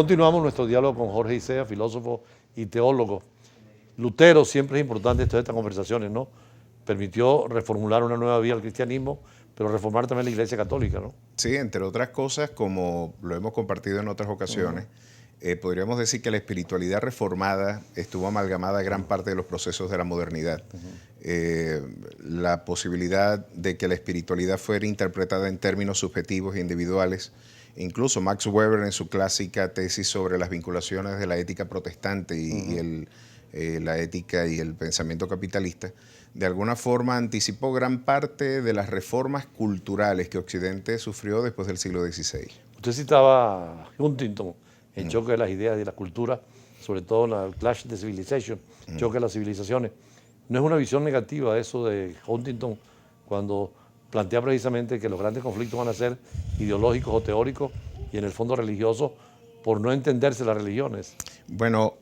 continuamos nuestro diálogo con Jorge Isea, filósofo y teólogo. Lutero, siempre es importante todas estas conversaciones, ¿no? Permitió reformular una nueva vía al cristianismo, pero reformar también la Iglesia Católica, ¿no? Sí, entre otras cosas, como lo hemos compartido en otras ocasiones, podríamos decir que la espiritualidad reformada estuvo amalgamada a gran parte de los procesos de la modernidad. La posibilidad de que la espiritualidad fuera interpretada en términos subjetivos e individuales. Incluso Max Weber, en su clásica tesis sobre las vinculaciones de la ética protestante y la ética y el pensamiento capitalista, de alguna forma anticipó gran parte de las reformas culturales que Occidente sufrió después del siglo XVI. Usted citaba a Huntington, el choque de las ideas y de la cultura, sobre todo en el Clash de Civilization, choque de las civilizaciones. No es una visión negativa eso de Huntington cuando plantea precisamente que los grandes conflictos van a ser ideológicos o teóricos y en el fondo religiosos por no entenderse las religiones. Bueno,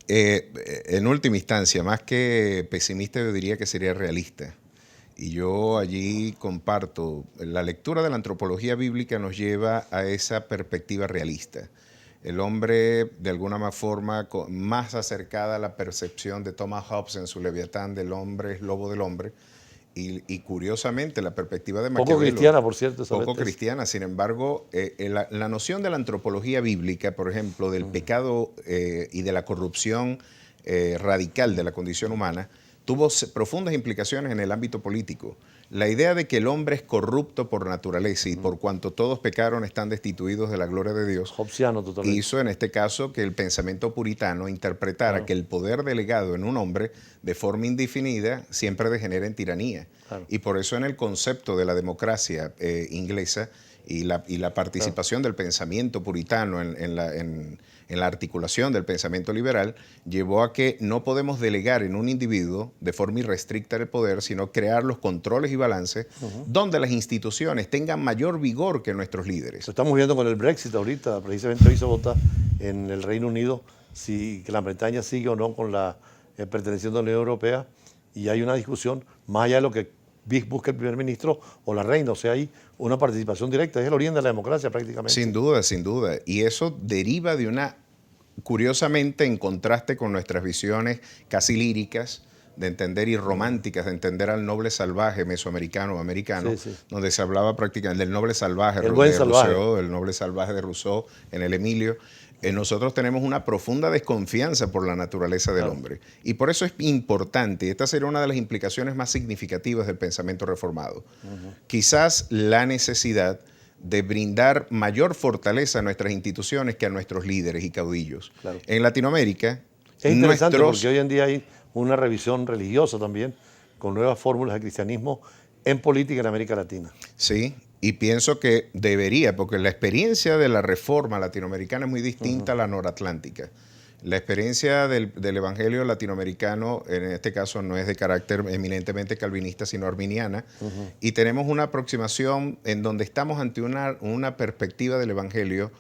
en última instancia, más que pesimista, yo diría que sería realista. Y yo allí comparto, la lectura de la antropología bíblica nos lleva a esa perspectiva realista. El hombre, de alguna forma, más acercada a la percepción de Thomas Hobbes en su Leviatán del hombre es lobo del hombre, y curiosamente la perspectiva de Maquiavelo, poco cristiana, por cierto. Poco cristiana, sin embargo, la noción de la antropología bíblica, por ejemplo, del pecado y de la corrupción radical de la condición humana, tuvo profundas implicaciones en el ámbito político. La idea de que el hombre es corrupto por naturaleza y por cuanto todos pecaron están destituidos de la gloria de Dios, Hobbesiano totalmente. Hizo en este caso que el pensamiento puritano interpretara que el poder delegado en un hombre de forma indefinida siempre degenera en tiranía. Y por eso en el concepto de la democracia inglesa y la participación del pensamiento puritano en la articulación del pensamiento liberal, llevó a que no podemos delegar en un individuo de forma irrestricta el poder, sino crear los controles y balances donde las instituciones tengan mayor vigor que nuestros líderes. Lo estamos viendo con el Brexit ahorita, precisamente hoy se vota en el Reino Unido si Gran Bretaña sigue o no con la perteneciendo a la Unión Europea, y hay una discusión más allá de lo que busca el primer ministro o la reina, o sea, hay una participación directa, es el origen de la democracia prácticamente. Sin duda, sin duda. Y eso deriva de una, curiosamente, en contraste con nuestras visiones casi líricas de entender y románticas, de entender al noble salvaje mesoamericano o americano, donde se hablaba prácticamente del noble salvaje, el buen salvaje. Rousseau, el noble salvaje de Rousseau en el Emilio. Nosotros tenemos una profunda desconfianza por la naturaleza del hombre. Y por eso es importante, y esta sería una de las implicaciones más significativas del pensamiento reformado, quizás la necesidad de brindar mayor fortaleza a nuestras instituciones que a nuestros líderes y caudillos. En Latinoamérica, es interesante porque hoy en día hay una revisión religiosa también, con nuevas fórmulas de cristianismo en política en América Latina. Sí. Y pienso que debería, porque la experiencia de la reforma latinoamericana es muy distinta a la noratlántica. La experiencia del evangelio latinoamericano, en este caso, no es de carácter eminentemente calvinista, sino arminiana. Y tenemos una aproximación en donde estamos ante una perspectiva del evangelio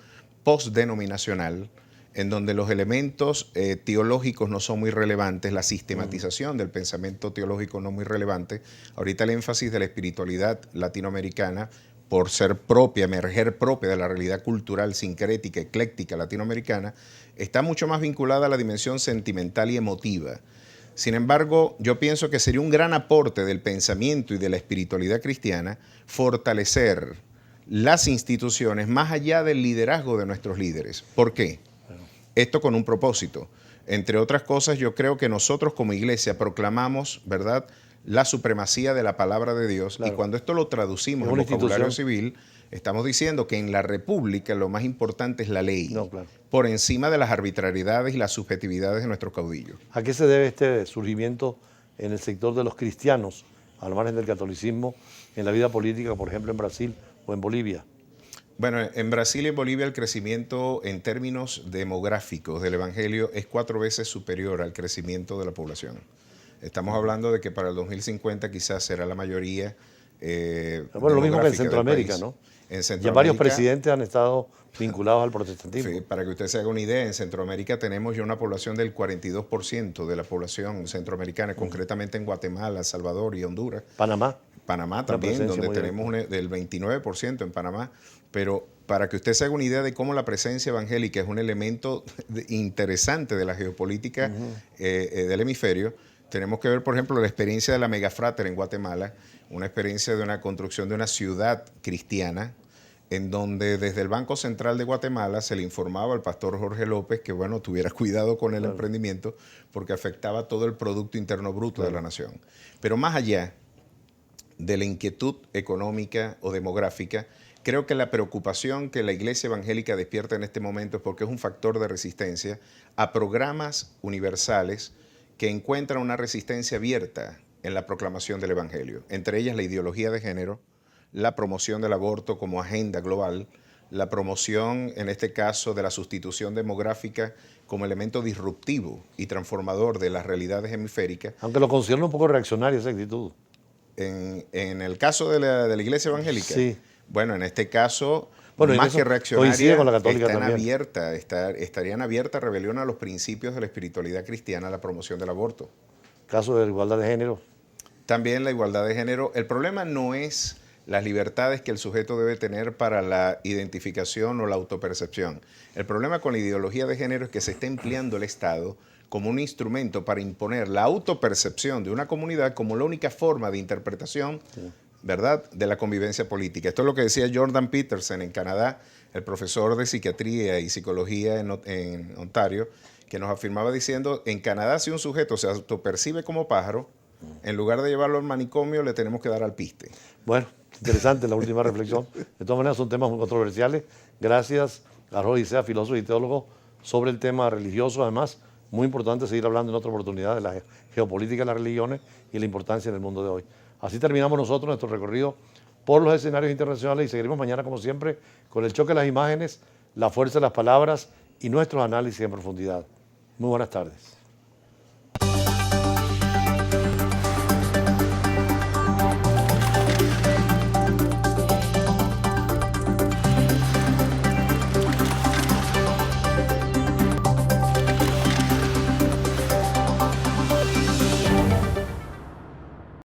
postdenominacional, en donde los elementos teológicos no son muy relevantes, la sistematización del pensamiento teológico no es muy relevante. Ahorita el énfasis de la espiritualidad latinoamericana, por ser propia, emerger propia de la realidad cultural, sincrética, ecléctica latinoamericana, está mucho más vinculada a la dimensión sentimental y emotiva. Sin embargo, yo pienso que sería un gran aporte del pensamiento y de la espiritualidad cristiana fortalecer las instituciones más allá del liderazgo de nuestros líderes. ¿Por qué? Esto con un propósito. Entre otras cosas, yo creo que nosotros como iglesia proclamamos, ¿verdad?, la supremacía de la palabra de Dios. Y cuando esto lo traducimos en vocabulario civil, estamos diciendo que en la república lo más importante es la ley, por encima de las arbitrariedades y las subjetividades de nuestros caudillos. ¿A qué se debe este surgimiento en el sector de los cristianos, al margen del catolicismo, en la vida política, por ejemplo, en Brasil o en Bolivia? Bueno, en Brasil y en Bolivia el crecimiento en términos demográficos del evangelio es 4 veces superior al crecimiento de la población. Estamos hablando de que para el 2050 quizás será la mayoría. Bueno, lo mismo que en Centroamérica, ¿no? En Centroamérica, ya varios presidentes han estado vinculados al protestantismo. Sí, para que usted se haga una idea, en Centroamérica tenemos ya una población del 42% de la población centroamericana, concretamente en Guatemala, Salvador y Honduras. Panamá también, donde tenemos del 29% en Panamá. Pero para que usted se haga una idea de cómo la presencia evangélica es un elemento interesante de la geopolítica del hemisferio, tenemos que ver, por ejemplo, la experiencia de la Megafrater en Guatemala, una experiencia de una construcción de una ciudad cristiana, en donde desde el Banco Central de Guatemala se le informaba al pastor Jorge López que, bueno, tuviera cuidado con el emprendimiento porque afectaba todo el Producto Interno Bruto de la nación. Pero más allá de la inquietud económica o demográfica, creo que la preocupación que la Iglesia Evangélica despierta en este momento es porque es un factor de resistencia a programas universales que encuentran una resistencia abierta en la proclamación del Evangelio, entre ellas la ideología de género, la promoción del aborto como agenda global, la promoción, en este caso, de la sustitución demográfica como elemento disruptivo y transformador de las realidades hemisféricas. Aunque lo considero un poco reaccionaria esa actitud. En el caso de la Iglesia Evangélica, sí. Bueno, en este caso, bueno, más que reaccionaria, con la católica estarían abiertas a rebelión a los principios de la espiritualidad cristiana, a la promoción del aborto. Caso de la igualdad de género. También la igualdad de género. El problema no es las libertades que el sujeto debe tener para la identificación o la autopercepción. El problema con la ideología de género es que se está empleando el Estado como un instrumento para imponer la autopercepción de una comunidad como la única forma de interpretación, ¿verdad?, de la convivencia política. Esto es lo que decía Jordan Peterson en Canadá, el profesor de psiquiatría y psicología en Ontario, que nos afirmaba diciendo, en Canadá si un sujeto se autopercibe como pájaro, en lugar de llevarlo al manicomio le tenemos que dar al piste. Bueno, interesante la última reflexión. De todas maneras son temas muy controversiales. Gracias a Roy Sea, filósofo y teólogo, sobre el tema religioso. Además, muy importante seguir hablando en otra oportunidad de la geopolítica de las religiones y la importancia en el mundo de hoy. Así terminamos nosotros nuestro recorrido por los escenarios internacionales y seguiremos mañana, como siempre, con el choque de las imágenes, la fuerza de las palabras y nuestros análisis en profundidad. Muy buenas tardes.